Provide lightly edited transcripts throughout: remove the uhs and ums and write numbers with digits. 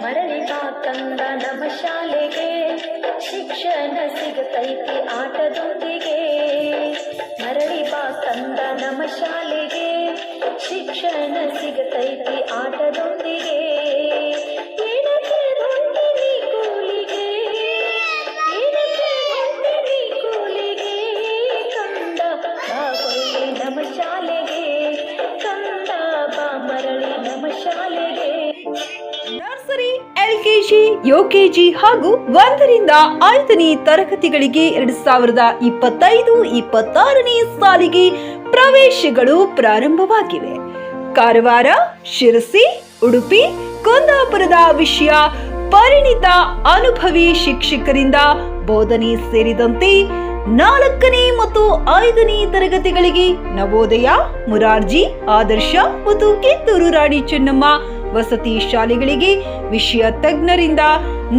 ಮರಳಿ ಬಾ ಕಂದ ನಮ್ಮ ಶಾಲೆಗೆ, ಶಿಕ್ಷಣ ಸಿಗತೈತಿ ಆಟದೊಂದಿಗೆ. ಮರಳಿ ಬಾ ಕಂದ ನಮ್ಮ ಶಾಲೆಗೆ, ಶಿಕ್ಷಣ ಸಿಗತೈತಿ ಆಟದೊಂದಿಗೆ. ಏನಕ್ಕೆ ಹೊಂಟಿನಿ ಕೂಲಿಗೆ, ಏನಕ್ಕೆ ಹೊಂಟಿನಿ ಕೂಲಿಗೆ, ಕಂದ ಬಾ ಹೊಳ್ಳಿ ನಮ್ಮ ಶಾಲೆಗೆ, ಕಂದ ಬಾ ಮರಳಿ ನಮ್ಮ ಶಾಲೆಗೆ. ನರ್ಸರಿ, ಎಲ್ಕೆಜಿ, ಯುಕೆಜಿ ಹಾಗೂ 1ರಿಂದ 5ನೇ ತರಗತಿಗಳಿಗೆ 2025-26ನೇ ಸಾಲಿಗೆ ಪ್ರವೇಶಗಳು ಪ್ರಾರಂಭವಾಗಿವೆ. ಕಾರವಾರ, ಶಿರಸಿ, ಉಡುಪಿ, ಕುಂದಾಪುರದ ವಿಷಯ ಪರಿಣಿತ ಅನುಭವಿ ಶಿಕ್ಷಕರಿಂದ ಬೋಧನೆ ಸೇರಿದಂತೆ 4ನೇ ಮತ್ತು 5ನೇ ತರಗತಿಗಳಿಗೆ ನವೋದಯ, ಮುರಾರ್ಜಿ, ಆದರ್ಶ ಮತ್ತು ಕಿತ್ತೂರು ರಾಣಿ ಚೆನ್ನಮ್ಮ ವಸತಿ ಶಾಲೆಗಳಿಗೆ ವಿಷಯ ತಜ್ಞರಿಂದ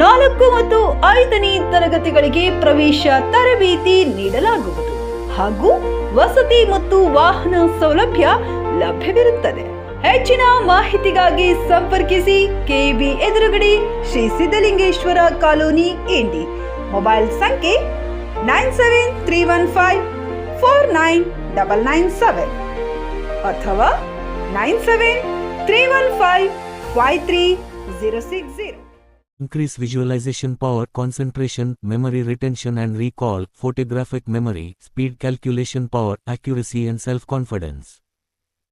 4 ಮತ್ತು 5ನೇ ತರಗತಿಗಳಿಗೆ ಪ್ರವೇಶ ತರಬೇತಿ ನೀಡಲಾಗುವುದು ಹಾಗೂ ವಸತಿ ಮತ್ತು ವಾಹನ ಸೌಲಭ್ಯ ಲಭ್ಯವಿರುತ್ತದೆ. ಹೆಚ್ಚಿನ ಮಾಹಿತಿಗಾಗಿ ಸಂಪರ್ಕಿಸಿ ಕೆಬಿ ಎದುರುಗಡೆ ಶ್ರೀ ಸಿದ್ದಲಿಂಗೇಶ್ವರ ಕಾಲೋನಿ, ಇಂಡಿ. ಮೊಬೈಲ್ ಸಂಖ್ಯೆ 9731549997 ಅಥವಾ 9731553060. Increase visualization power, concentration, memory retention and recall, photographic memory, speed, calculation power, accuracy and self-confidence.